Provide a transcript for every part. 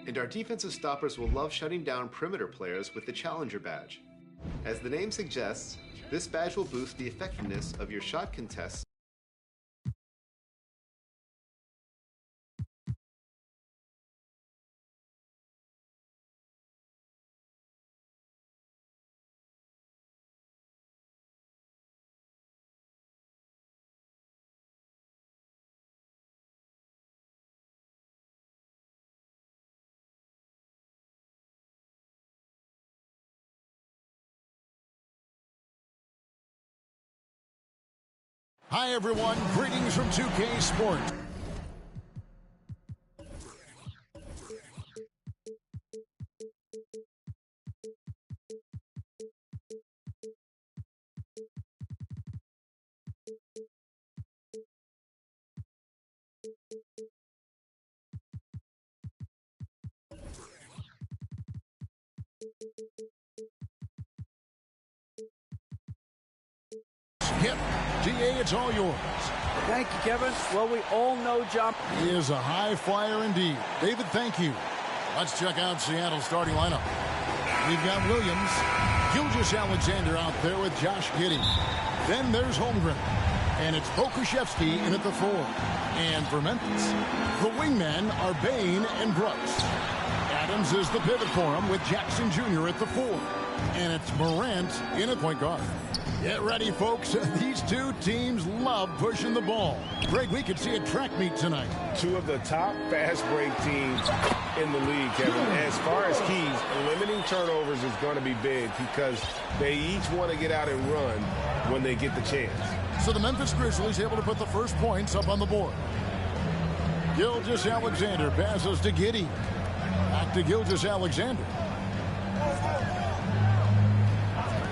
And our defensive stoppers will love shutting down perimeter players with the Challenger badge. As the name suggests, this badge will boost the effectiveness of your shot contests. Hi, everyone. Greetings from 2K Sports. Yep. DA, it's all yours. Thank you, Kevin. Well, we all know John. He is a high flyer indeed. David, thank you. Let's check out Seattle's starting lineup. We've got Williams, Gilgeous-Alexander out there with Josh Giddey. Then there's Holmgren. And it's Pokusevski in at the 4. And for Memphis, the wingmen are Bain and Brooks. Adams is the pivot for him with Jackson Jr. at the 4. And it's Morant in at point guard. Get ready, folks. These two teams love pushing the ball. Greg, we could see a track meet tonight. Two of the top fast break teams in the league, Kevin. As far as keys, limiting turnovers is going to be big because they each want to get out and run when they get the chance. So the Memphis Grizzlies able to put the first points up on the board. Gilgeous-Alexander passes to Giddey. Back to Gilgeous-Alexander.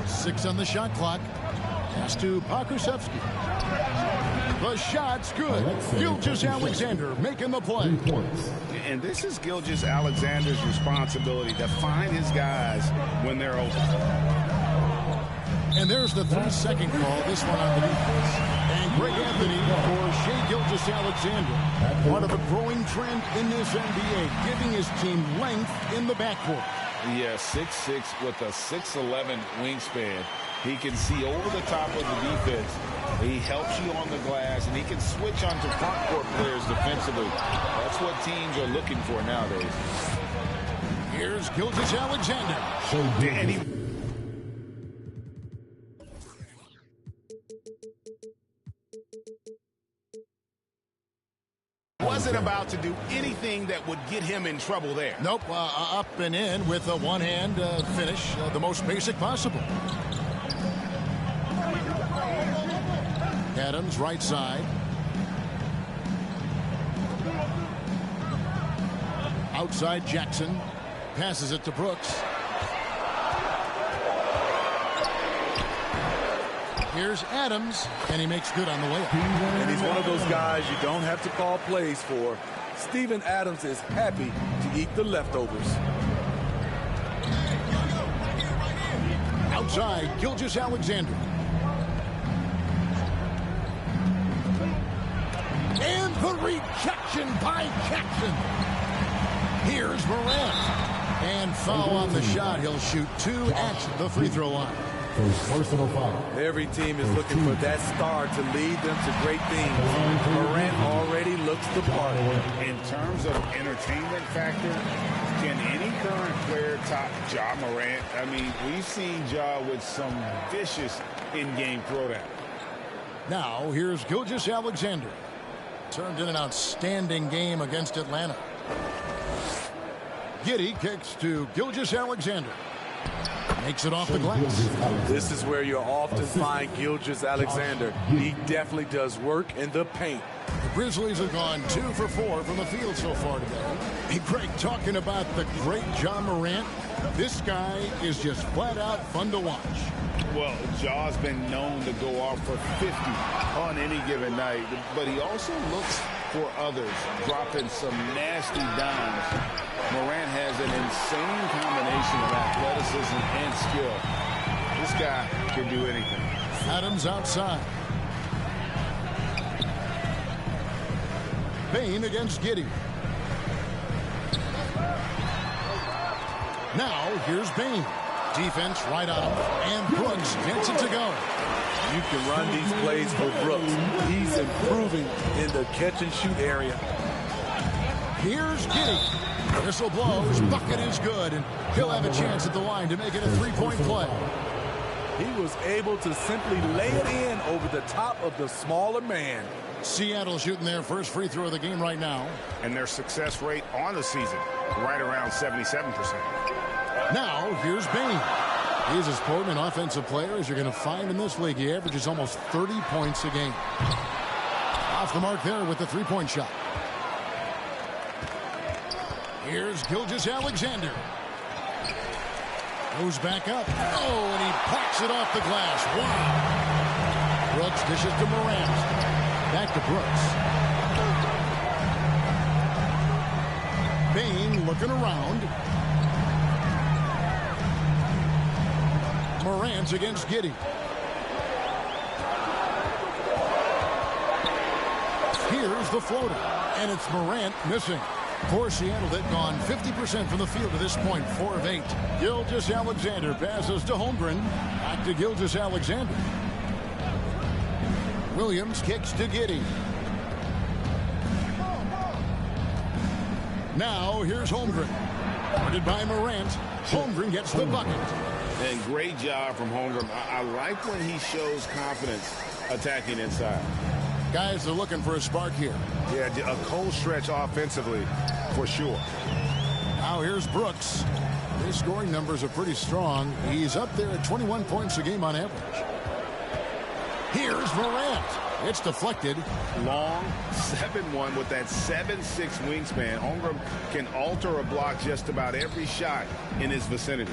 6 on the shot clock. Pass to Pokusevski. The shot's good. Gilgeous-Alexander making the play. And this is Gilgeous-Alexander's responsibility to find his guys when they're open. And there's the 3-second call. This one on the defense. And Greg Anthony for Shai Gilgeous-Alexander. Part of a growing trend in this NBA, giving his team length in the backcourt. Yeah, 6'6" with a 6'11" wingspan. He can see over the top of the defense. He helps you on the glass, and he can switch onto front court players defensively. That's what teams are looking for nowadays. Here's Gilgeous-Alexander. Wasn't about to do anything that would get him in trouble there. Nope, up and in with a one-hand finish, the most basic possible. Adams, right side. Outside Jackson. Passes it to Brooks. Here's Adams, and he makes good on the layup. And he's one of those guys you don't have to call plays for. Steven Adams is happy to eat the leftovers. Outside, Gilgeous-Alexander. And the rejection by Jackson. Here's Morant. And foul on the shot. He'll shoot 2 at the free throw line. Personal foul. Every team is looking for that star to lead them to great things. Morant already looks the part. In terms of entertainment factor, can any current player top Ja Morant? I mean, we've seen Ja with some vicious in-game throwdown. Now, here's Gilgeous-Alexander. Turned in an outstanding game against Atlanta. Giddey kicks to Gilgeous-Alexander. Makes it off the glass. This is where you'll often find Gilgeous-Alexander. He definitely does work in the paint. The Grizzlies have gone 2 for 4 from the field so far today. Hey, Greg, talking about the great Ja Morant, this guy is just flat out fun to watch. Well, Ja's been known to go off for 50 on any given night, but he also looks for others, dropping some nasty dimes. Morant has an insane combination of athleticism and skill. This guy can do anything. Adams outside. Bain against Giddey. Now, here's Bain. Defense right on him, and Brooks gets it to go. You can run these plays for Brooks. He's improving in the catch-and-shoot area. Here's Giddey. Whistle blows, bucket is good, and he'll have a chance at the line to make it a three-point play. He was able to simply lay it in over the top of the smaller man. Seattle shooting their first free throw of the game right now. And their success rate on the season, right around 77%. Now, here's Bain. He's as potent an offensive player as you're going to find in this league. He averages almost 30 points a game. Off the mark there with the three-point shot. Here's Gilgeous-Alexander. Goes back up. Oh, and he packs it off the glass. Wow. Brooks dishes to Morant. Back to Brooks. Bain looking around. Morant against Giddey. Here's the floater. And it's Morant missing. For Seattle, they've gone 50% from the field to this point, 4 of 8. Gilgeous-Alexander passes to Holmgren. Back to Gilgeous-Alexander. Williams kicks to Giddey. Now here's Holmgren. Guarded by Morant. Holmgren gets the bucket. And great job from Holmgren. I like when he shows confidence attacking inside. Guys are looking for a spark here. Yeah, a cold stretch offensively, for sure. Now here's Brooks. His scoring numbers are pretty strong. He's up there at 21 points a game on average. Here's Morant. It's deflected. Long 7-1 with that 7'6" wingspan. Holmgren can alter a block just about every shot in his vicinity.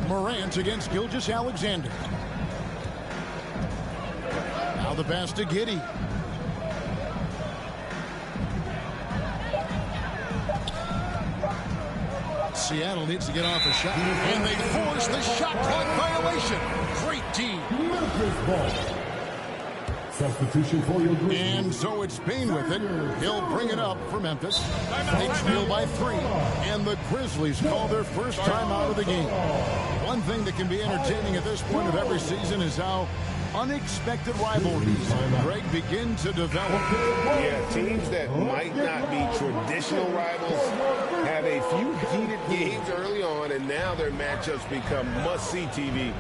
Morant against Gilgeous-Alexander. Now the pass to Giddey. Seattle needs to get off a shot. And they force the shot clock violation. Great team. Substitution for your Grizzlies. And so it's Bain with it. He'll bring it up for Memphis. They trail by 3. And the Grizzlies call their first time out of the game. One thing that can be entertaining at this point of every season is how unexpected rivalries, Greg, begin to develop. Yeah, teams that might not be traditional rivals have a few heated games early on, and now their matchups become must-see TV.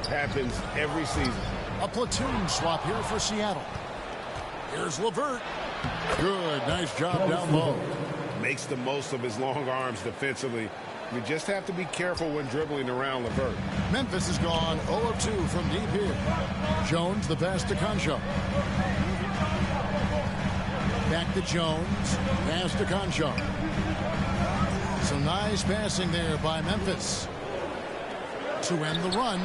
Happens every season. A platoon swap here for Seattle. Here's LeVert. Good, nice job down low. Makes the most of his long arms defensively. You just have to be careful when dribbling around LeVert. Memphis has gone 0 of 2 from deep here. Jones, the pass to Concho. Back to Jones. Pass to Concho. Some nice passing there by Memphis. To end the run,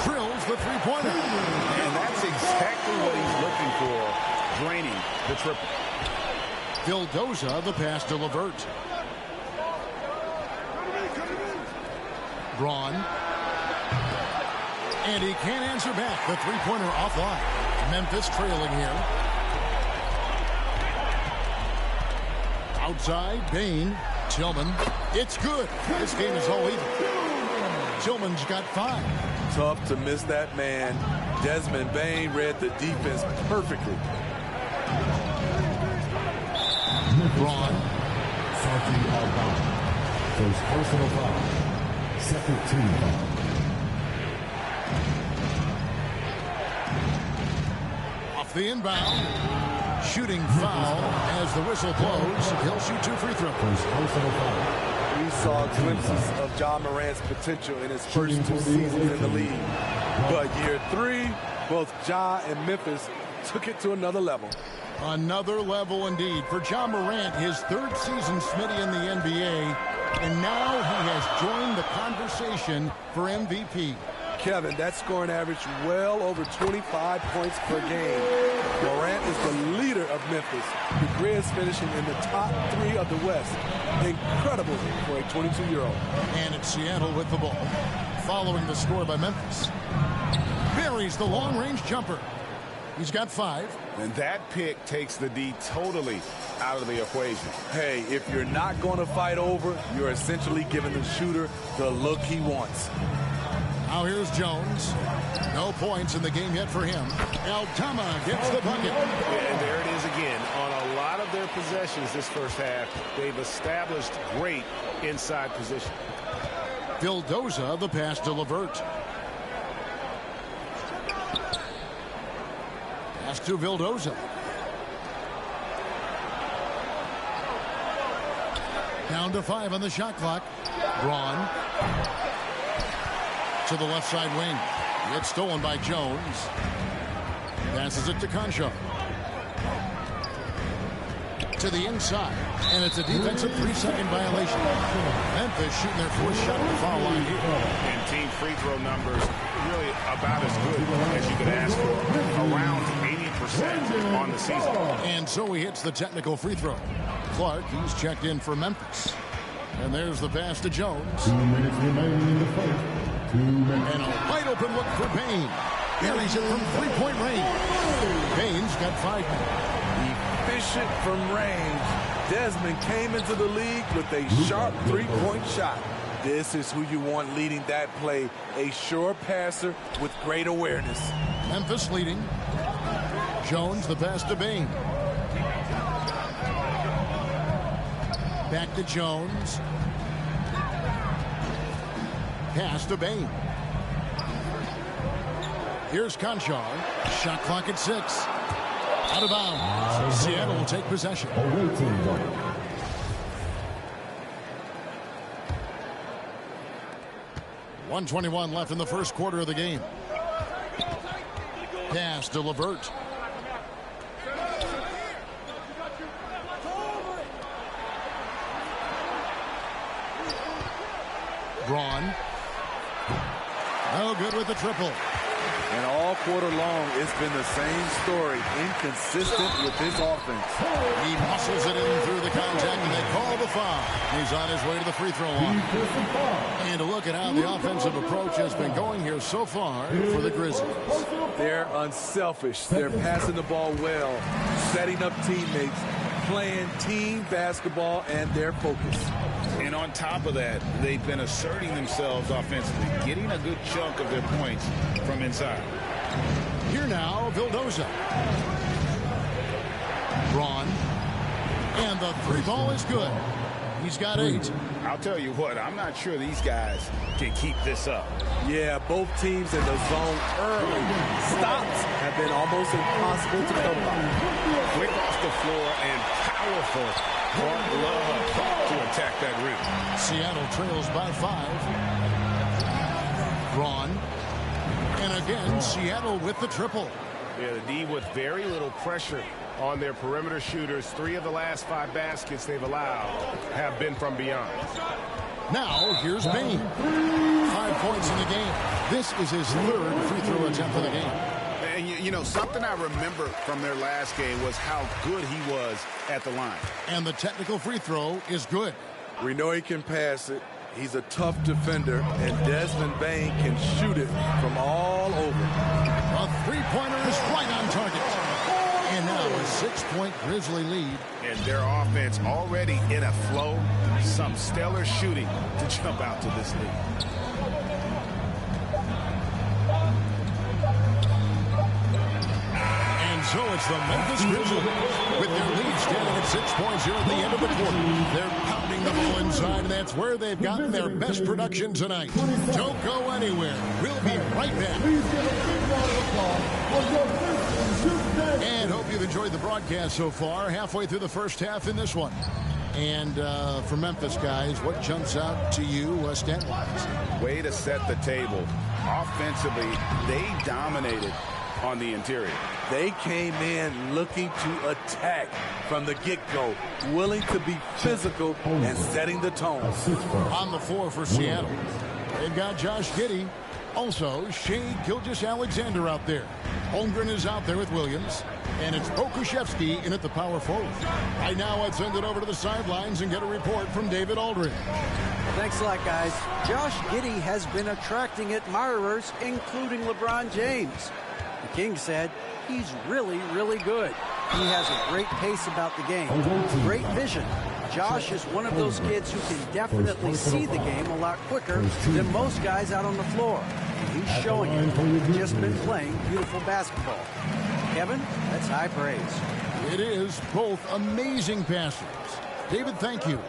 drills the three-pointer. And that's exactly what he's looking for, draining the triple. Vildoza, the pass to LeVert. Braun. And he can't answer back. The three-pointer offline. Memphis trailing here. Outside, Bain. Tillman. It's good. This game is all even. Tillman's got 5. Tough to miss that man. Desmond Bain read the defense perfectly. Braun. Salty Alabama. First personal foul. Second team foul. Off the inbound. Shooting foul as the whistle blows. He'll shoot 2 free throws. First personal foul. We saw glimpses of John Morant's potential in his first 2 seasons in the league. But year 3, both Ja and Memphis took it to another level. Another level indeed for John Morant, his 3rd season, Smitty, in the NBA. And now he has joined the conversation for MVP. Kevin, that scoring average well over 25 points per game. Morant is the leader of Memphis. The Grizz finishing in the top 3 of the West. Incredible for a 22-year-old. And it's Seattle with the ball. following the score by Memphis. Buries the long-range jumper. He's got 5. And that pick takes the D totally out of the equation. Hey, if you're not going to fight over, you're essentially giving the shooter the look he wants. Now here's Jones. No points in the game yet for him. Altama gets the bucket. And there it is again. On a lot of their possessions this first half, they've established great inside position. Vildoza, the pass to LeVert. Pass to Vildoza. Down to 5 on the shot clock. Braun. To the left side wing. It's stolen by Jones. Passes it to Concho. To the inside. And it's a defensive 3-second violation. Memphis shooting their 4th shot at the foul line here. And team free throw numbers really about as good as you could ask for. Around 80% on the season. And so he hits the technical free throw. Clark, he's checked in for Memphis. And there's the pass to Jones. 2 minutes remaining in the fight. 2 minutes. And a wide open look for Payne. Buries it from 3-point range. Payne's got 5 now. Efficient from range. Desmond came into the league with a sharp 3-point shot. This is who you want leading that play. A sure passer with great awareness. Memphis leading. Jones, the pass to Payne. Back to Jones. Pass to Payne. Here's Conchar. Shot clock at 6. Out of bounds. Seattle will take possession. Awaiting ball. 1:21 left in the first quarter of the game. Pass to LeVert. Braun. No good with the triple. And all quarter long, it's been the same story. Inconsistent with his offense. He muscles it in through the contact, and they call the foul. He's on his way to the free throw line. And look at how the offensive approach has been going here so far for the Grizzlies. They're unselfish. They're passing the ball well, setting up teammates, playing team basketball, and their focus. And on top of that, they've been asserting themselves offensively, getting a good chunk of their points from inside. Here now, Vildoza. Braun. And the 3 ball is good. He's got 8. I'll tell you what, I'm not sure these guys can keep this up. Yeah, both teams in the zone early. Stops have been almost impossible to come by. Quick off the floor and powerful. Clark love to attack that rim. Seattle trails by 5. Braun. And again, Seattle with the triple. Yeah, the D with very little pressure on their perimeter shooters. 3 of the last 5 baskets they've allowed have been from beyond. Now, here's Payne. 5 points in the game. This is his 3rd free throw attempt for the game. And you know, something I remember from their last game was how good he was at the line. And the technical free throw is good. We know he can pass it. He's a tough defender, and Desmond Bane can shoot it from all over. A 3-pointer is right on target. And now a 6-point Grizzly lead. And their offense already in a flow. Some stellar shooting to jump out to this lead. So it's the Memphis Grizzlies with their lead standing at 6 points here at the end of the quarter. They're pounding the ball inside, and that's where they've gotten their best production tonight. Don't go anywhere. We'll be right back. And hope you've enjoyed the broadcast so far. Halfway through the first half in this one. And for Memphis, guys, what jumps out to you stat-wise? Way to set the table. Offensively, they dominated on the interior. They came in looking to attack from the get-go, willing to be physical and setting the tone. On the floor for Seattle, they've got Josh Giddey. Also, Shea Gilgeous-Alexander out there. Holmgren is out there with Williams. And it's Pokusevski in at the power forward. Right now, I'd send it over to the sidelines and get a report from David Aldridge. Thanks a lot, guys. Josh Giddey has been attracting admirers, including LeBron James. The King said he's really, really good. He has a great pace about the game, great vision. Josh is one of those kids who can definitely see the game a lot quicker than most guys out on the floor. And he's showing it. He's just been playing beautiful basketball. Kevin, that's high praise. It is both amazing passers. David, thank you.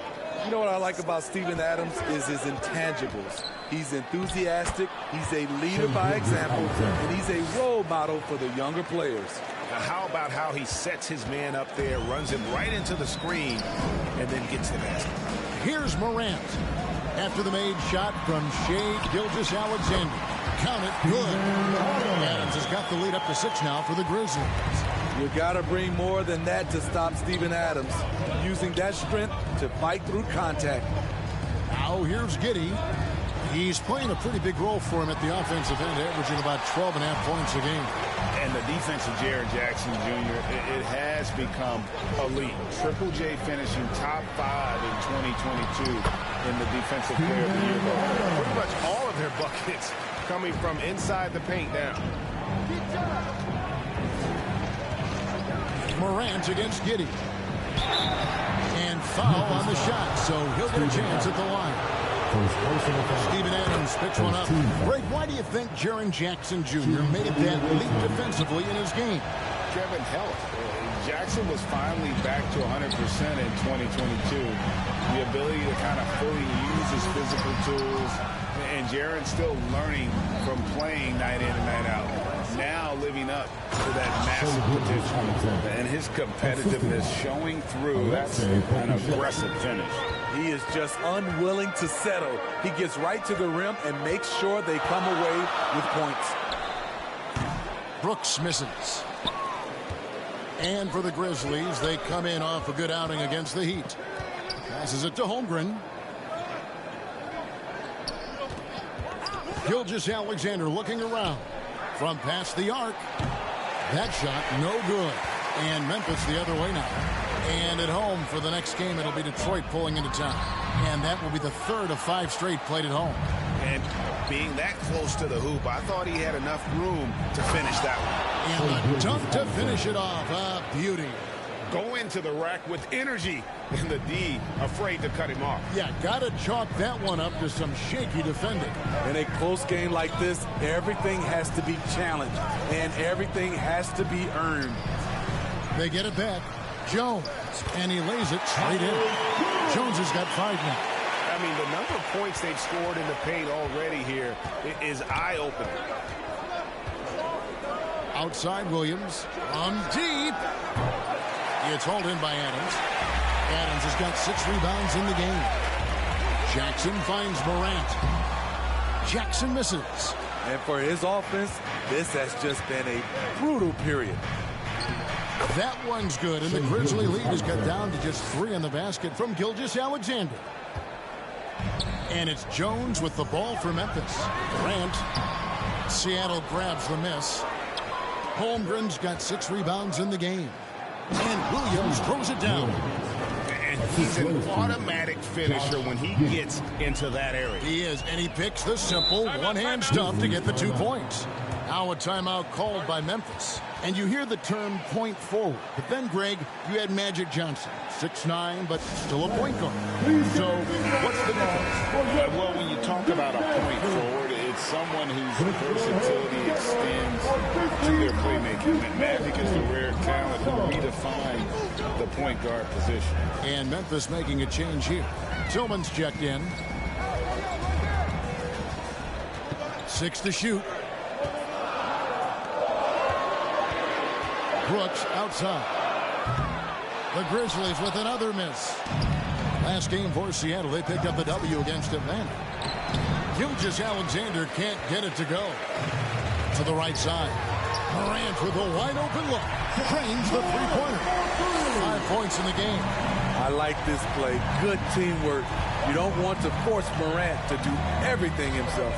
You know what I like about Steven Adams is his intangibles. He's enthusiastic, he's a leader by example, and he's a role model for the younger players. Now, how about how he sets his man up there, runs him right into the screen, and then gets the basket? Here's Morant. After the made shot from Shai Gilgeous-Alexander. Count it, good. Adams has got the lead up to 6 now for the Grizzlies. You got to bring more than that to stop Steven Adams, using that strength to fight through contact. Now here's Giddey. He's playing a pretty big role for him at the offensive end, averaging about 12.5 points a game. And the defense of Jaren Jackson Jr., it has become elite. Triple J finishing top 5 in 2022 in the defensive player of the year vote. Pretty much all of their buckets coming from inside the paint now. Morant against Giddey. And foul on the shot, so he'll get a chance at the line. Steven Adams picks one up. Greg, why do you think Jaren Jackson Jr. made that leap defensively in his game? Kevin, health. Jackson was finally back to 100% in 2022. The ability to kind of fully use his physical tools. And Jaren's still learning from playing night in and night out. Now living up to that massive potential. And his competitiveness showing through. That's an aggressive finish. He is just unwilling to settle. He gets right to the rim and makes sure they come away with points. Brooks misses. And for the Grizzlies, they come in off a good outing against the Heat. Passes it to Holmgren. Gilgeous-Alexander looking around. From past the arc. That shot, no good. And Memphis the other way now. And at home for the next game, it'll be Detroit pulling into town. And that will be the 3rd of 5 straight played at home. And being that close to the hoop, I thought he had enough room to finish that one. And a dunk to finish it off. A beauty. Go into the rack with energy. And the D afraid to cut him off. Yeah, gotta chalk that one up to some shaky defending. In a close game like this, everything has to be challenged. And everything has to be earned. They get it back. Jones, and he lays it straight in. Jones has got 5 now. I mean, the number of points they've scored in the paint already here is eye-opening. Outside Williams, on deep. It's hauled in by Adams. Adams has got 6 rebounds in the game. Jackson finds Morant. Jackson misses. And for his offense, this has just been a brutal period. That one's good, and the Grizzly lead has got down to just 3 in the basket from Gilgeous-Alexander. And it's Jones with the ball for Memphis. Grant. Seattle grabs the miss. Holmgren's got 6 rebounds in the game. And Williams throws it down. And he's an automatic finisher when he gets into that area. He is, and he picks the simple one-hand stuff to get the 2 points. Now a timeout called by Memphis. And you hear the term point forward. But then, Greg, you had Magic Johnson. 6'9", but still a point guard. So what's the difference? Well, when you talk about a point forward, it's someone whose versatility extends to their playmaking. Magic is the rare talent who redefined the point guard position. And Memphis making a change here. Tillman's checked in. 6 to shoot. Brooks outside. The Grizzlies with another miss. Last game for Seattle, they picked up the W against Atlanta. Gilgeous-Alexander can't get it to go. To the right side. Morant with a wide open look. Trains the three-pointer. 5 points in the game. I like this play. Good teamwork. You don't want to force Morant to do everything himself.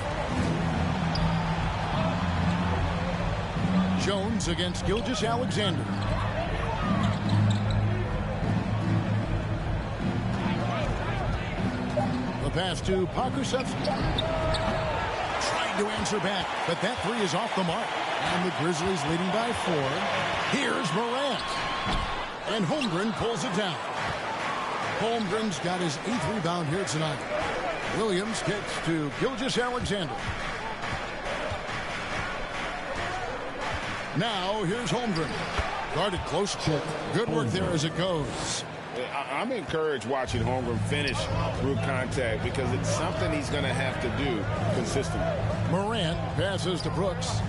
Jones against Gilgeous-Alexander. The pass to Pokusevski. Trying to answer back, but that three is off the mark. And the Grizzlies leading by 4. Here's Morant. And Holmgren pulls it down. Holmgren's got his 8th rebound here tonight. Williams kicks to Gilgeous-Alexander. Now here's Holmgren. Guarded close. Good work there as it goes. I'm encouraged watching Holmgren finish through contact because it's something he's going to have to do consistently. Morant passes to Brooks.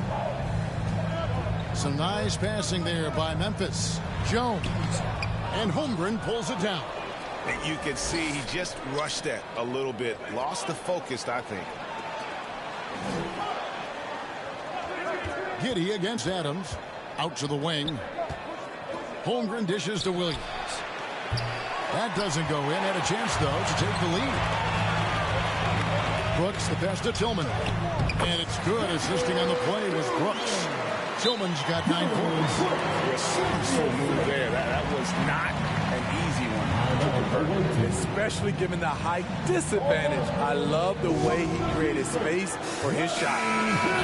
Some nice passing there by Memphis. Jones. And Holmgren pulls it down. And you can see he just rushed that a little bit. Lost the focus, I think. Giddey against Adams. Out to the wing. Holmgren dishes to Williams. That doesn't go in. Had a chance, though, to take the lead. Brooks, the pass to Tillman. And it's good. Assisting on the play was Brooks. Tillman's got 9 points. So move there. That was not an easy one to convert. Especially given the height disadvantage. I love the way he created space for his shot.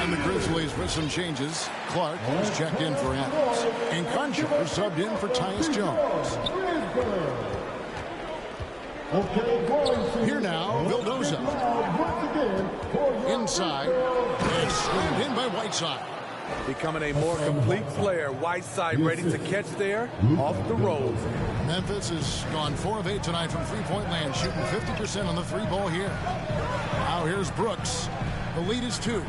And the Grizzlies with some changes. Clark has checked in for Adams. And Conchar subbed in for Tyus Jones. Here now, Vildoza. Inside. And slammed in by Whiteside. Becoming a more complete player. Whiteside ready to catch there off the rolls. Memphis has gone 4 of 8 tonight from three-point land, shooting 50% on the 3-ball here. Now here's Brooks. The lead is 2.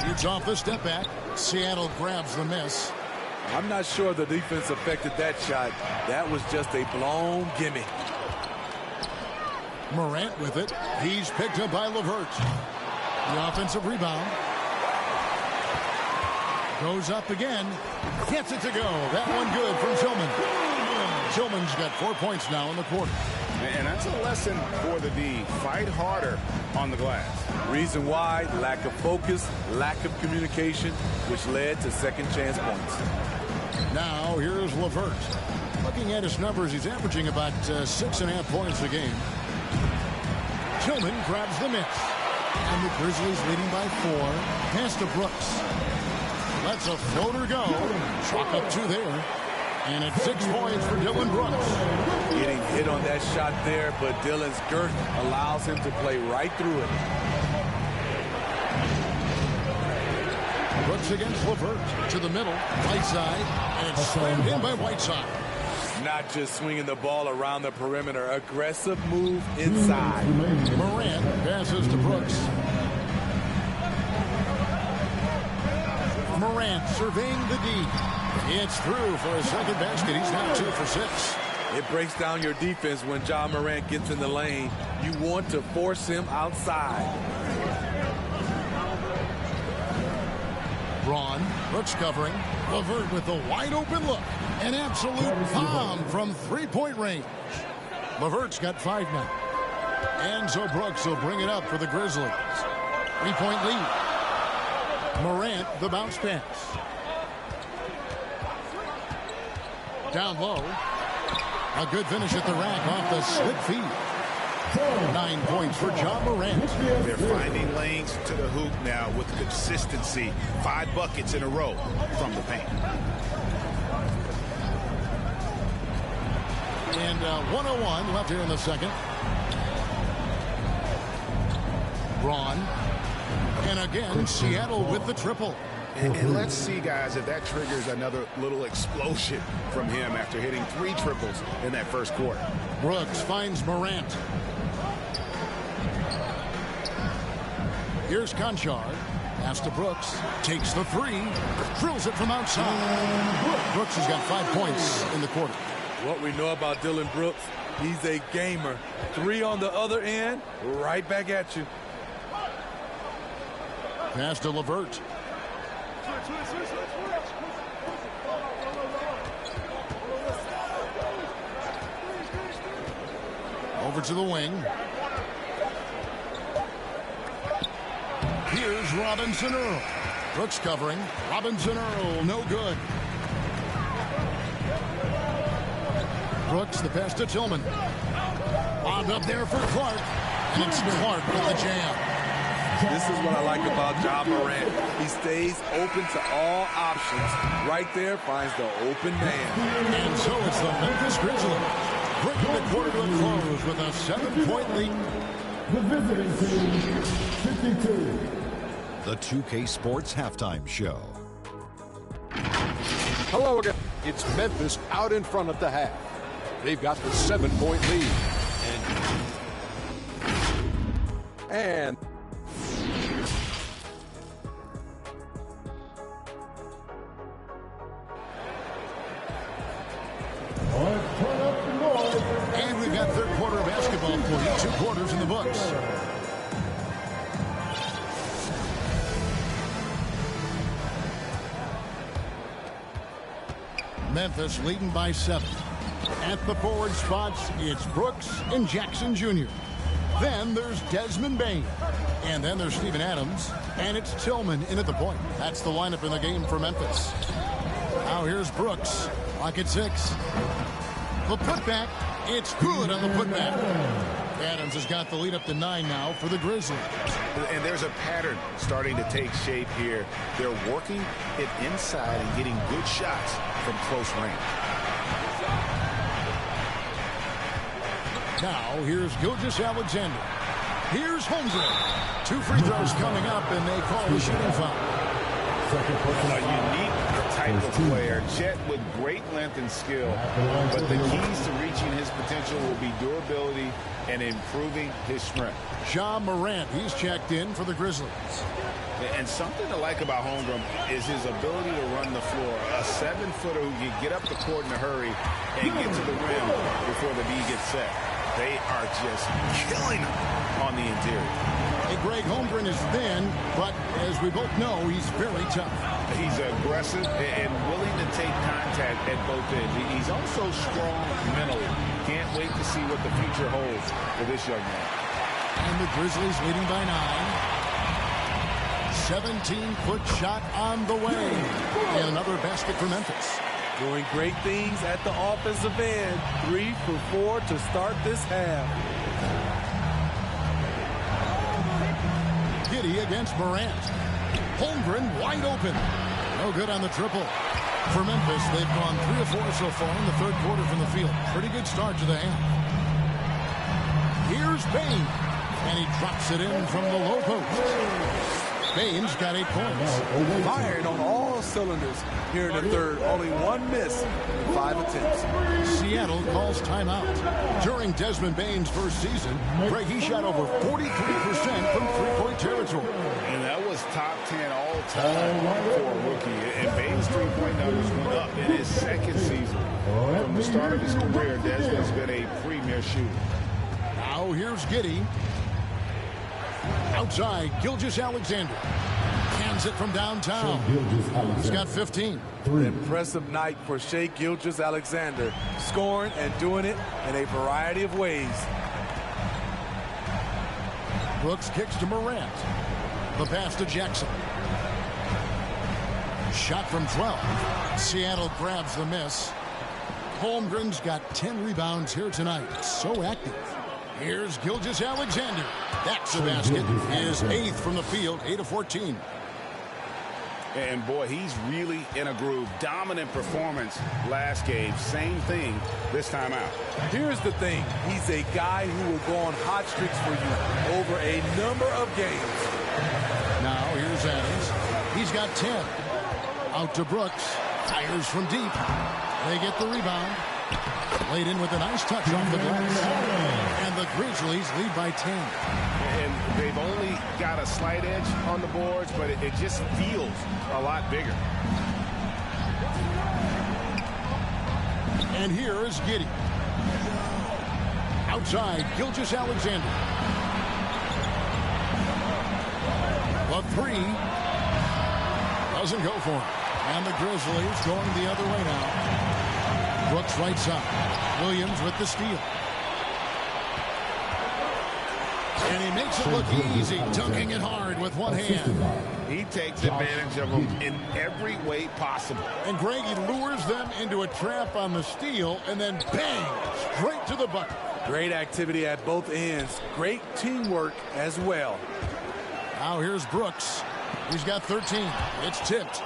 Shoots off the step back. Seattle grabs the miss. I'm not sure the defense affected that shot. That was just a blown gimme. Morant with it. He's picked up by LeVert. The offensive rebound. Goes up again. Gets it to go. That one good from Tillman. Tillman's got 4 points now in the quarter. And that's a lesson for the D. Fight harder on the glass. Reason why, lack of focus, lack of communication, which led to second chance points. Now here's LeVert. Looking at his numbers, he's averaging about 6.5 points a game. Tillman grabs the miss. And the Grizzlies leading by 4. Pass to Brooks. Lets a floater go. Chalk up 2 there. And it's 6 points for Dillon Brooks. Getting hit on that shot there, but Dillon's girth allows him to play right through it. Brooks against LeVert. To the middle. Right side. And slammed in by Whiteside. Not just swinging the ball around the perimeter. Aggressive move inside. Morant passes to Brooks. Morant surveying the D. It's through for a second basket. He's now 2 for 6. It breaks down your defense when Ja Morant gets in the lane. You want to force him outside. Braun, Brooks covering. LeVert with a wide open look. An absolute bomb from 3-point range. LeVert's got 5 now. And so Brooks will bring it up for the Grizzlies. 3-point lead. Morant, the bounce pass. Down low. A good finish at the rack off the slip feed. 9 points for Ja Morant. They're finding lanes to the hoop now with consistency. 5 buckets in a row from the paint. And 1:01 left here in the second. Braun. And again, Seattle with the triple. And let's see, guys, if that triggers another little explosion from him after hitting 3 triples in that first quarter. Brooks finds Morant. Here's Conchar. Pass to Brooks. Takes the 3. Drills it from outside. Brooks has got 5 points in the quarter. What we know about Dillon Brooks, he's a gamer. 3 on the other end, right back at you. Pass to LeVert. Over to the wing. Here's Robinson Earl. Brooks covering. Robinson Earl, no good. Brooks, the pass to Tillman. Bobbed up there for Clark. And it's Clark with the jam. This is what I like about Ja Morant. He stays open to all options. Right there finds the open man. And so it's the Memphis Grizzlies bringing the quarter to a close with a 7-point lead. The visiting team, 52. The 2K Sports Halftime Show. Hello again. It's Memphis out in front at the half. They've got the 7-point lead. And we've got third quarter of basketball for you. 2 quarters in the books. Memphis leading by 7. At the forward spots, it's Brooks and Jackson Jr. Then there's Desmond Bain. And then there's Steven Adams. And it's Tillman in at the point. That's the lineup in the game for Memphis. Now here's Brooks. Clock at 6. The putback. It's good on the putback. Adams has got the lead up to 9 now for the Grizzlies. And there's a pattern starting to take shape here. They're working it inside and getting good shots from close range. Now, here's Gilgeous-Alexander. Here's Holmgren. 2 free throws coming up, and they call the shooting foul. A unique type of player. Chet with great length and skill, but the keys to reaching his potential will be durability and improving his strength. Ja Morant, he's checked in for the Grizzlies. And something to like about Holmgren is his ability to run the floor. A 7-footer who can get up the court in a hurry and get to the rim before the D gets set. They are just killing him on the interior. Hey, Greg, Holmgren is thin, but as we both know, he's very tough. He's aggressive and willing to take contact at both ends. He's also strong mentally. Can't wait to see what the future holds for this young man. And the Grizzlies leading by 9. 17-foot shot on the way. And another basket for Memphis. Doing great things at the offensive end. 3 for 4 to start this half. Giddey against Morant. Holmgren wide open. No good on the triple. For Memphis, they've gone 3 of 4 so far in the third quarter from the field. Pretty good start to the half. Here's Bain. And he drops it in from the low post. Bain's got 8 points. Firing on all cylinders here in the third. Only 1 miss in 5 attempts. Seattle calls timeout. During Desmond Bain's first season, Greg, he shot over 43% from three-point territory. And that was top 10 all-time for a rookie. And Bain's three-point numbers went up in his second season. From the start of his career, Desmond's been a premier shooter. Now here's Giddey. Outside, Gilgeous-Alexander. Cans it from downtown. He's got 15. An impressive night for Shai Gilgeous-Alexander. Scoring and doing it in a variety of ways. Brooks kicks to Morant. The pass to Jackson. Shot from 12. Seattle grabs the miss. Holmgren's got 10 rebounds here tonight. So active. Here's Gilgeous-Alexander. That's a basket. His 8th from the field, 8 of 14. And boy, he's really in a groove. Dominant performance last game. Same thing this time out. Here's the thing. He's a guy who will go on hot streaks for you over a number of games. Now here's Adams. He's got 10. Out to Brooks. Fires from deep. They get the rebound. Laid in with a nice touch off the glass. And the Grizzlies lead by 10. And they've only got a slight edge on the boards, but it just feels a lot bigger. And here is Giddey. Outside, Gilgeous-Alexander. The 3 doesn't go for him. And the Grizzlies going the other way now. Brooks right side. Williams with the steal. And he makes it look easy, dunking it hard with one hand. He takes advantage of them in every way possible. And Greg, he lures them into a trap on the steal, and then bang, straight to the bucket. Great activity at both ends. Great teamwork as well. Now here's Brooks. He's got 13. It's tipped.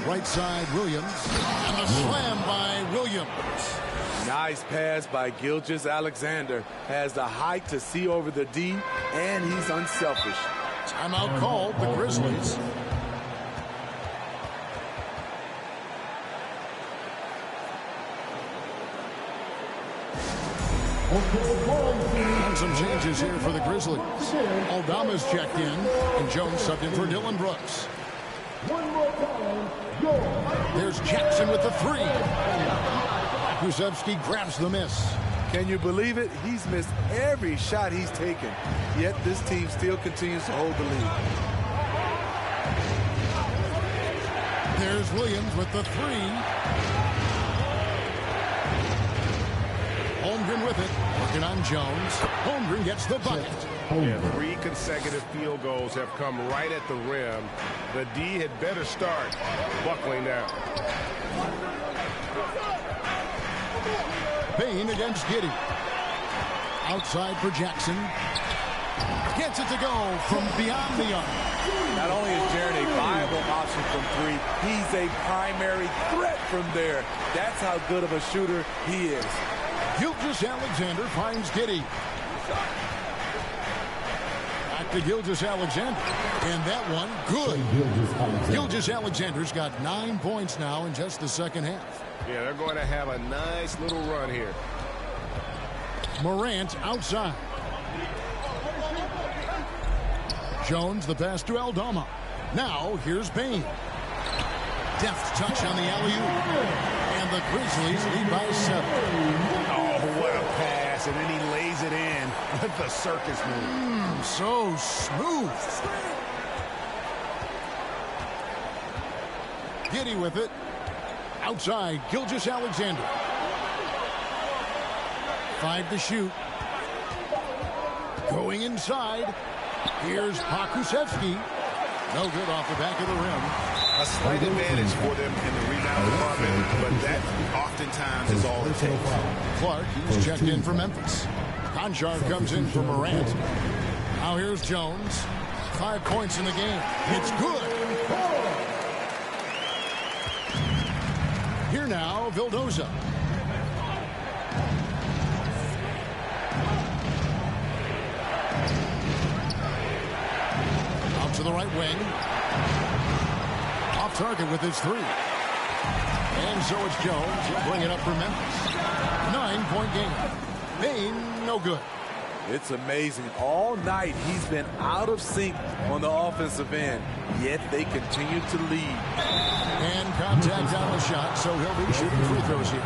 Right side, Williams. And the slam by Williams. Nice pass by Gilgeous-Alexander. Has the height to see over the D, and he's unselfish. Timeout called, the Grizzlies. And some changes here for the Grizzlies. Aldama's checked in, and Jones subbed in for Dylan Brooks. There's Jackson with the three. Kusevsky grabs the miss. Can you believe it? He's missed every shot he's taken, yet this team still continues to hold the lead. There's Williams with the three. Holmgren with it, working on Jones. Holmgren gets the bucket. Yeah, 3 consecutive field goals have come right at the rim. The D had better start buckling down. Payne against Giddey. Outside for Jackson. Gets it to go from beyond the arc. Not only is Jaren a viable option from 3, he's a primary threat from there. That's how good of a shooter he is. Gilgeous-Alexander finds Giddey. Back to Gilgeous-Alexander. And that one, good. Gilgeous-Alexander's got 9 points now in just the second half. Yeah, they're going to have a nice little run here. Morant outside. Jones, the pass to Aldama. Now, here's Payne. Deft touch on the alley-oop. And the Grizzlies lead by 7. Oh, what a pass. And then he lays it in with the circus move. So smooth. Giddey with it. Outside, Gilgeous-Alexander. 5 to shoot. Going inside. Here's Kusevsky. No good off the back of the rim. A slight advantage for them in the rebound department, but that oftentimes is all it takes. Clark, he's checked in for Memphis. Conchar comes in for Morant. Now here's Jones. 5 points in the game. It's good. Here now, Vildoza. Out to the right wing. Off target with his 3. And so it's Jones. He'll bring it up for Memphis. 9-point game. Payne, no good. It's amazing. All night he's been out of sync on the offensive end, yet they continue to lead. And contact on the shot, so he'll be shooting free throws here.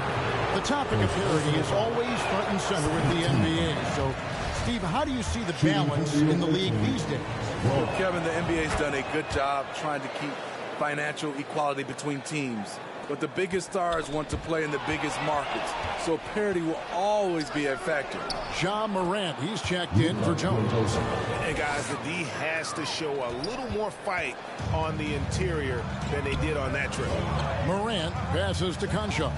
The topic of parity is always front and center with the NBA. So, Steve, how do you see the balance in the league these days? Well, Kevin, the NBA's done a good job trying to keep financial equality between teams. But the biggest stars want to play in the biggest markets, so parity will always be a factor. Ja Morant, he's checked in for Jones. And guys, the D has to show a little more fight on the interior than they did on that trip. Morant passes to Conchar.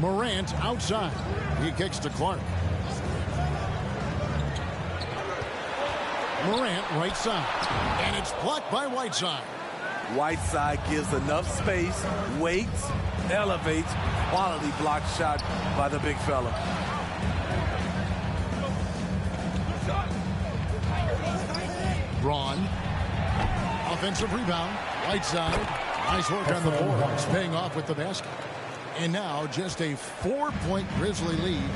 Morant outside. He kicks to Clark. Morant right side. And it's blocked by Whiteside. Whiteside gives enough space, waits, elevates. Quality block shot by the big fella. Braun. Offensive rebound. Whiteside. Nice work on the boards. Paying off with the basket. And now just a 4-point Grizzly lead.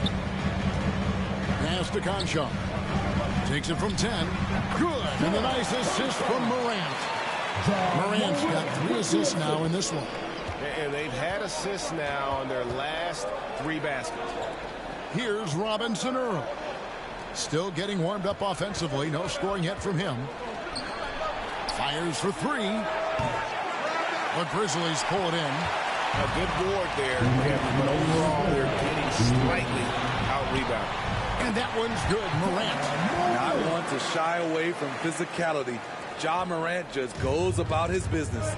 Pass to Conchar. Takes it from 10. Good. And a nice assist from Morant. Morant's got 3 assists now in this one. And they've had assists now on their last 3 baskets. Here's Robinson Earl. Still getting warmed up offensively. No scoring yet from him. Fires for 3. The Grizzlies pull it in. A good board there, Kevin, but overall they're slightly out-rebounded. And that one's good. Morant. Not one to shy away from physicality. Ja Morant just goes about his business.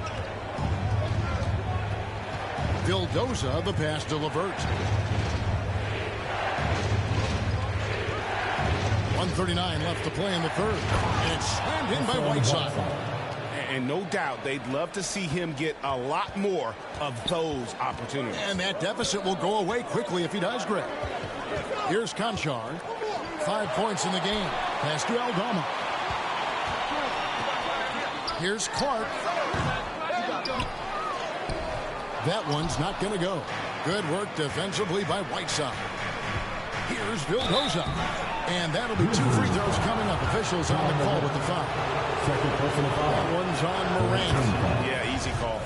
Vildoza, the pass to LeVert. 1:39 left to play in the third. And it's slammed in by Whiteside. And no doubt they'd love to see him get a lot more of those opportunities. And that deficit will go away quickly if he does, Greg. Here's Conchar. 5 points in the game. Pass to Aldama. Here's Clark. That one's not going to go. Good work defensively by Whiteside. Here's Vildoza. And that'll be 2 free throws coming up. Officials on the call with the foul. Second personal foul. That one's on Morant. Yeah, easy call.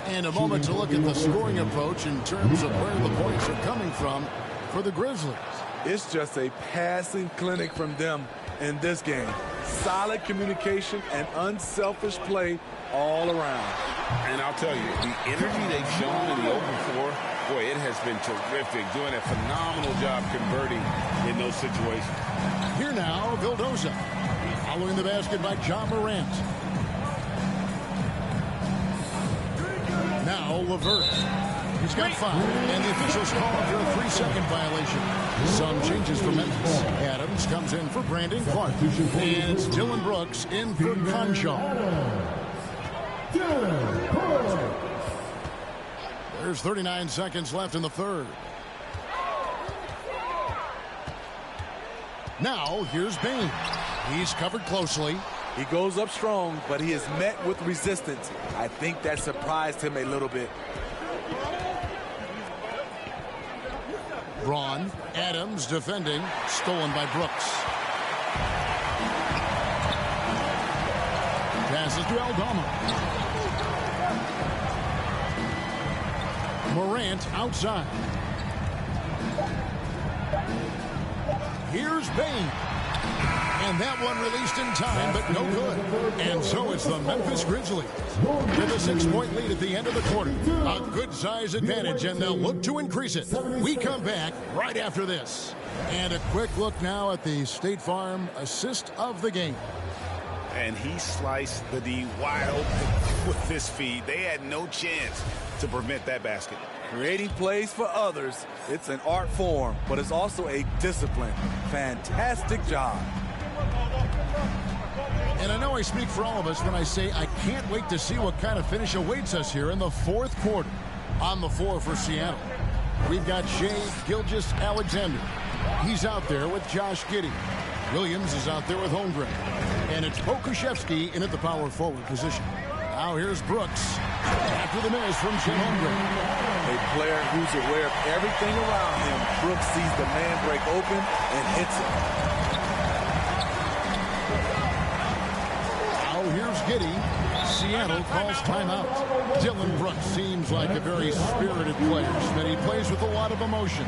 And a moment to look at the scoring approach in terms of where the points are coming from for the Grizzlies. It's just a passing clinic from them in this game. Solid communication and unselfish play all around. And I'll tell you, the energy they've shown in the open floor, boy, it has been terrific. Doing a phenomenal job converting in those situations. Here now, Vildoza. Following the basket by Ja Morant. Now LeVert. He's got 5, and the officials call him for a 3-second violation. Some changes for Memphis. Adams comes in for Brandon Clark. And it's Dylan Brooks in for Conchar. There's 39 seconds left in the third. Now, here's Bain. He's covered closely. He goes up strong, but he is met with resistance. I think that surprised him a little bit. Braun, Adams defending, stolen by Brooks. Passes to Aldama. Morant outside. Here's Bain. And that one released in time, but no good. And so it's the Memphis Grizzlies with a 6-point lead at the end of the quarter. A good size advantage, and they'll look to increase it. We come back right after this. And a quick look now at the State Farm assist of the game. And he sliced the D wide open with this feed. They had no chance to prevent that basket. Creating plays for others, it's an art form, but it's also a discipline. Fantastic job. And I know I speak for all of us when I say I can't wait to see what kind of finish awaits us here in the fourth quarter. On the floor for Seattle, we've got Shai Gilgeous-Alexander. He's out there with Josh Giddey. Williams is out there with Holmgren. And it's Pokusevski in at the power forward position. Now here's Brooks after the miss from Chet Holmgren. A player who's aware of everything around him. Brooks sees the man break open and hits it. Now here's Giddey. Seattle calls timeout. Dylan Brooks seems like a very spirited player, but he plays with a lot of emotion.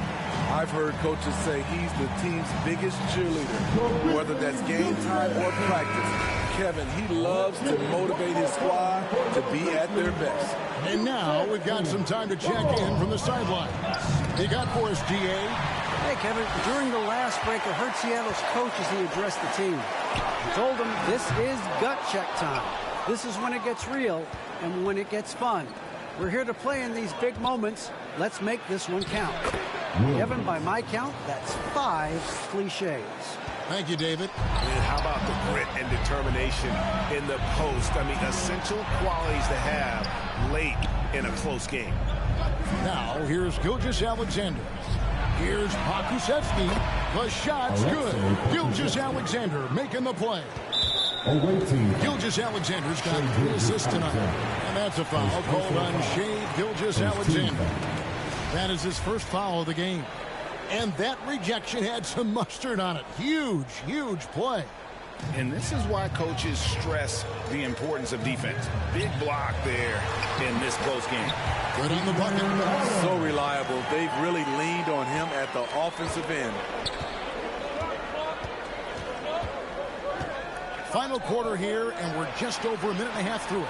I've heard coaches say he's the team's biggest cheerleader, whether that's game time or practice. Kevin, he loves to motivate his squad to be at their best. And now we've got some time to check in from the sidelines. You got for us, GA. Hey, Kevin, during the last break, I heard Seattle's coach as he addressed the team. He told them this is gut check time. This is when it gets real and when it gets fun. We're here to play in these big moments. Let's make this one count. Kevin, by my count, that's 5 cliches. Thank you, David. And how about the grit and determination in the post? I mean, essential qualities to have late in a close game. Now, here's Gilgeous-Alexander. Here's Pokusevski. The shot's good. Gilgeous-Alexander making the play. Gilgeous-Alexander's got 3 assists tonight. And that's a foul called on Shai Gilgeous-Alexander. That is his first foul of the game. And that rejection had some mustard on it. Huge, huge play. And this is why coaches stress the importance of defense. Big block there in this close game. Good on the bucket. So reliable. They've really leaned on him at the offensive end. Final quarter here, and we're just over a minute and a half through it.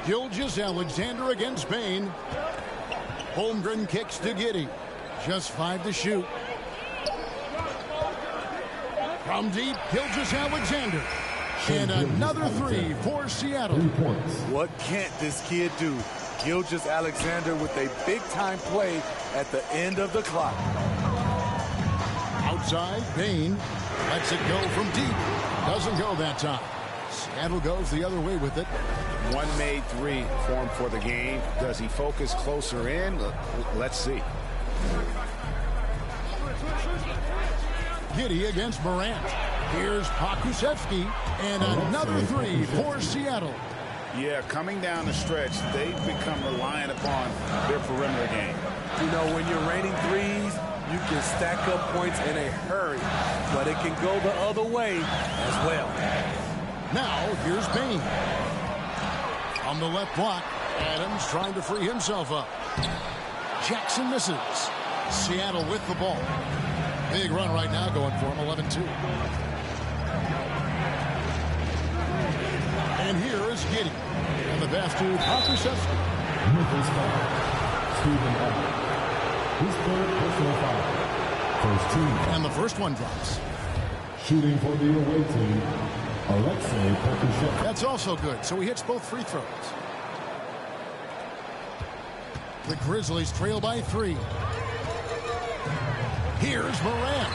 Gilgeous-Alexander against Bain. Holmgren kicks to Giddey. Just 5 to shoot. From deep, Gilgeous-Alexander. And another 3 for Seattle. 3 points. What can't this kid do? Gilgeous-Alexander with a big-time play at the end of the clock. Outside, Bain lets it go from deep. Doesn't go that time. Seattle goes the other way with it. One made 3 for him for the game. Does he focus closer in? Let's see. Giddey against Morant. Here's Pokusevski, and another 3 for Seattle. Yeah, coming down the stretch, they've become reliant upon their perimeter game. You know, when you're raining threes, you can stack up points in a hurry, but it can go the other way as well. Now, here's Bain. On the left block, Adams trying to free himself up. Jackson misses. Seattle with the ball. Big run right now going for him, 11-2. And here is Giddey. And the pass to Pokusevski. Memphis foul. Stephen Adams. His third personal foul. First team. And the first one drops. Shooting for the away team, Alexei Pokusevski. That's also good, so he hits both free throws. The Grizzlies trail by 3. Here's Morant.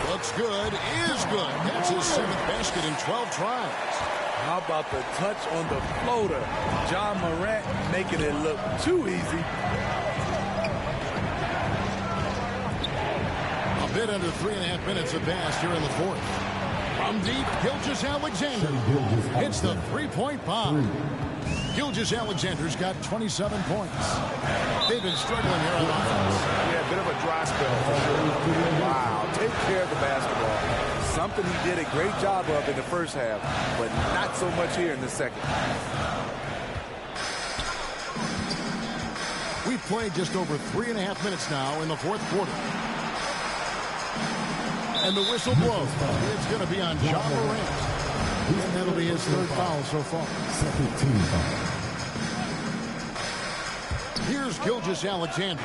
Looks good, is good. That's his 7th basket in 12 tries. How about the touch on the floater? John Morant making it look too easy. A bit under 3.5 minutes have passed here in the 4th. From deep, Gilgeous-Alexander hits the 3-point bomb. Gilgeous-Alexander's got 27 points. They've been struggling here on offense. Yeah, a bit of a dry spell for sure. Wow, take care of the basketball. Something he did a great job of in the first half, but not so much here in the second. We've played just over 3.5 minutes now in the 4th quarter. And the whistle blows. It's going to be on John Morant. And that'll be his 3rd foul so far. Second team foul. Here's Gilgeous-Alexander.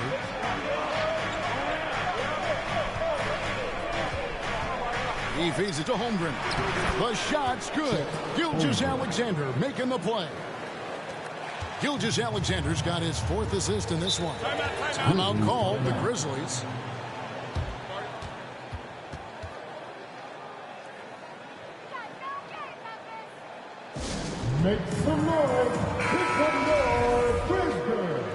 He feeds it to Holmgren. The shot's good. Gilgeous-Alexander making the play. Gilgeous-Alexander's got his 4th assist in this one. Timeout called the Grizzlies. Make some noise. Make some noise. Grizzlies.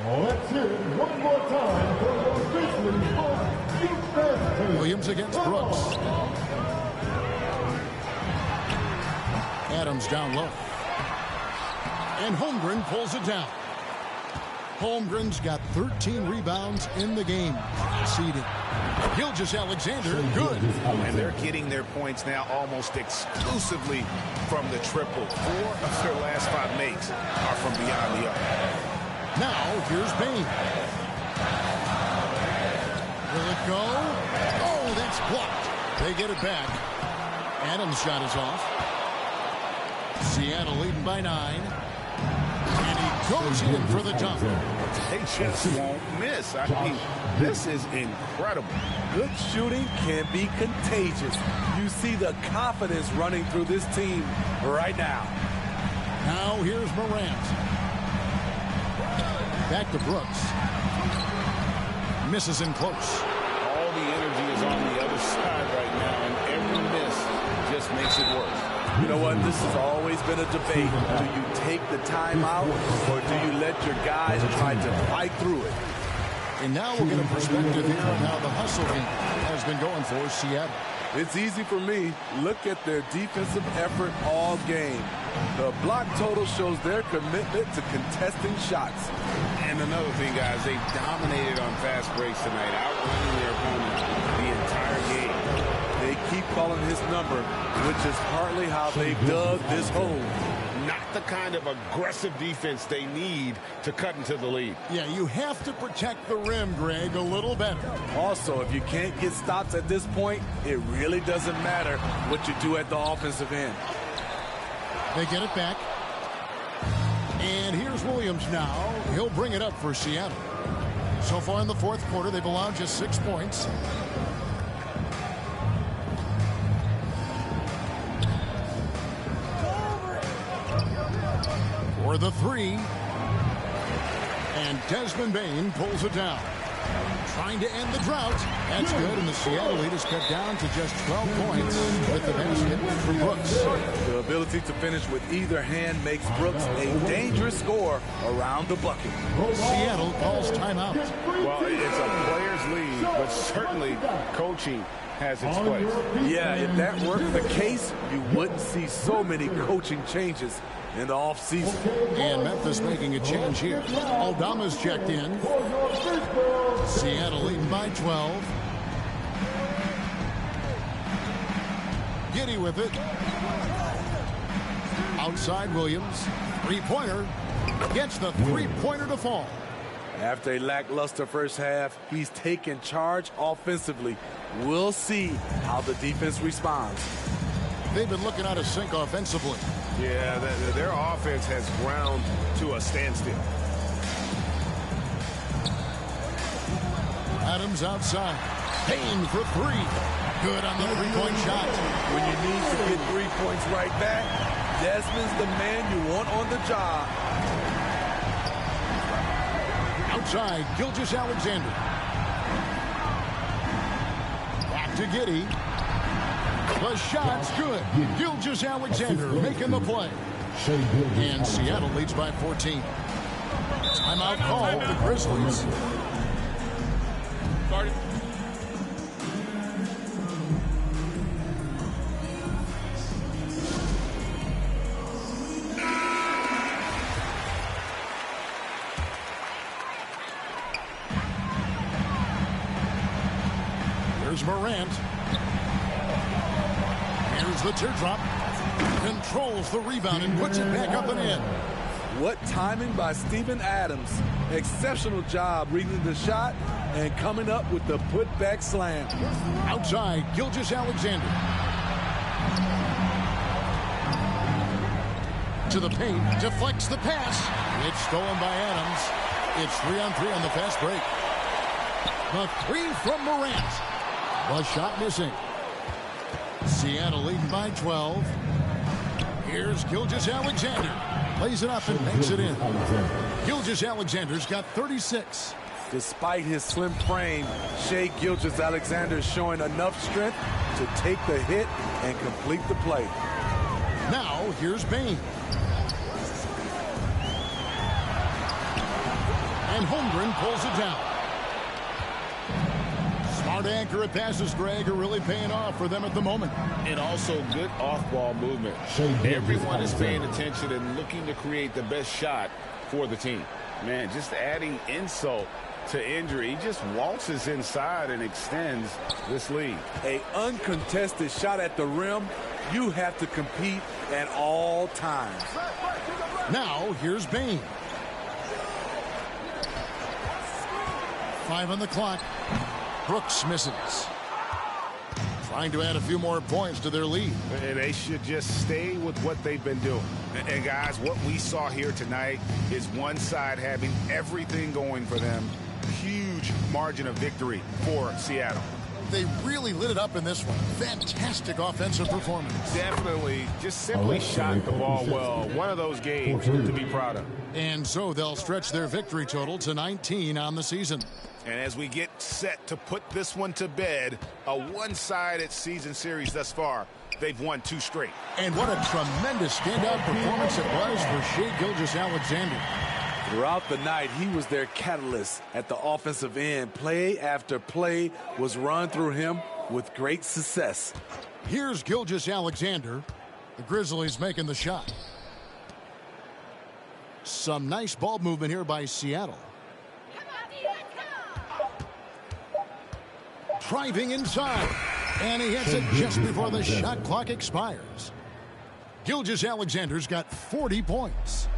Let's hear it one more time for the Grizzlies on defense. Williams against Brooks. Adams down low. And Holmgren pulls it down. Holmgren's got 13 rebounds in the game. Seeding. Gilgeous-Alexander, good. And they're getting their points now almost exclusively from the triple. 4 of their last 5 makes are from beyond the arc. Now, here's Bain. Will it go? Oh, that's blocked. They get it back. Adams' shot is off. Seattle leading by 9. And he goes in for the dunk. They just won't miss. I mean, this is incredible. Good shooting can be contagious. You see the confidence running through this team right now. Now here's Morant. Back to Brooks. Misses in close. All the energy is on the other side right now, and every miss just makes it worse. You know what? This has always been a debate. Do you take the timeout, or do you let your guys try to fight through it? And now we'll get a perspective here on how the hustle game has been going for Seattle. It's easy for me. Look at their defensive effort all game. The block total shows their commitment to contesting shots. And another thing, guys, they dominated on fast breaks tonight, outrunning their opponents the entire game. They keep calling his number, which is partly how they dug this hole. Not the kind of aggressive defense they need to cut into the lead. Yeah, you have to protect the rim, Greg, a little better. Also, if you can't get stops at this point, it really doesn't matter what you do at the offensive end. They get it back. And here's Williams now. He'll bring it up for Seattle. So far in the fourth quarter, they've allowed just 6 points. For the three. And Desmond Bain pulls it down. Trying to end the drought. That's good, and the Seattle lead is cut down to just 12 points with the basket from Brooks. The ability to finish with either hand makes Brooks a dangerous scorer around the bucket. Seattle calls timeout. Well, it's a player's league, but certainly coaching has its place. Yeah, if that weren't the case, you wouldn't see so many coaching changes in the offseason. And Memphis making a change here. Aldama's checked in. Seattle leading by 12. Giddey with it. Outside Williams. Three-pointer. Gets the three-pointer to fall. After a lackluster first half, he's taken charge offensively. We'll see how the defense responds. They've been looking out of sync offensively. Yeah, their offense has ground to a standstill. Adams outside. Payne for three. Good on the three-point shot. When you need to get 3 points right back, Desmond's the man you want on the job. Outside, Gilgeous-Alexander. Back to Giddey. The shot's good. Gilgeous-Alexander making the play. And Seattle leads by 14. Timeout call, the Grizzlies. Here's Morant. Here's the teardrop. Controls the rebound and puts it back up and in. What timing by Steven Adams. Exceptional job reading the shot and coming up with the putback slam. Outside, Gilgeous-Alexander. To the paint, deflects the pass. It's stolen by Adams. It's 3-on-3 on the fast break. The three from Morant. The shot missing. Seattle leading by 12. Here's Gilgeous-Alexander. Plays it up and makes it in. Gilgeous-Alexander's got 36. Despite his slim frame, Shai Gilgeous-Alexander is showing enough strength to take the hit and complete the play. Now, here's Bain. And Holmgren pulls it down. Smart accurate passes, Greg, are really paying off for them at the moment. And also good off-ball movement. Everyone is paying attention and looking to create the best shot for the team. Man, just adding insult to injury. He just waltzes inside and extends this lead. An uncontested shot at the rim, you have to compete at all times. Now, here's Bain. 5 on the clock. Brooks misses. Trying to add a few more points to their lead. And they should just stay with what they've been doing. And guys, what we saw here tonight is one side having everything going for them. Huge margin of victory for Seattle. They really lit it up in this one. Fantastic offensive performance. Definitely just simply shot the ball well. One of those games to be proud of. And so they'll stretch their victory total to 19 on the season. And as we get set to put this one to bed, a one-sided season series thus far, they've won 2 straight. And what a tremendous standout performance it was for Shai Gilgeous-Alexander. Throughout the night, he was their catalyst at the offensive end. Play after play was run through him with great success. Here's Gilgeous-Alexander. The Grizzlies making the shot. Some nice ball movement here by Seattle. Driving inside. And he hits it just before the shot clock expires. Gilgeous-Alexander's got 40 points.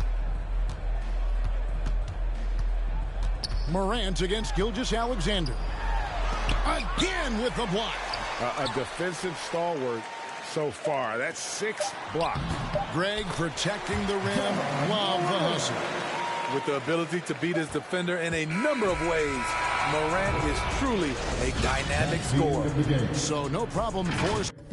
Morant against Gilgeous-Alexander. Again with the block. A defensive stalwart so far. That's 6 blocks. Greg protecting the rim. Love the hustle. With the ability to beat his defender in a number of ways, Morant is truly a dynamic scorer. So no problem for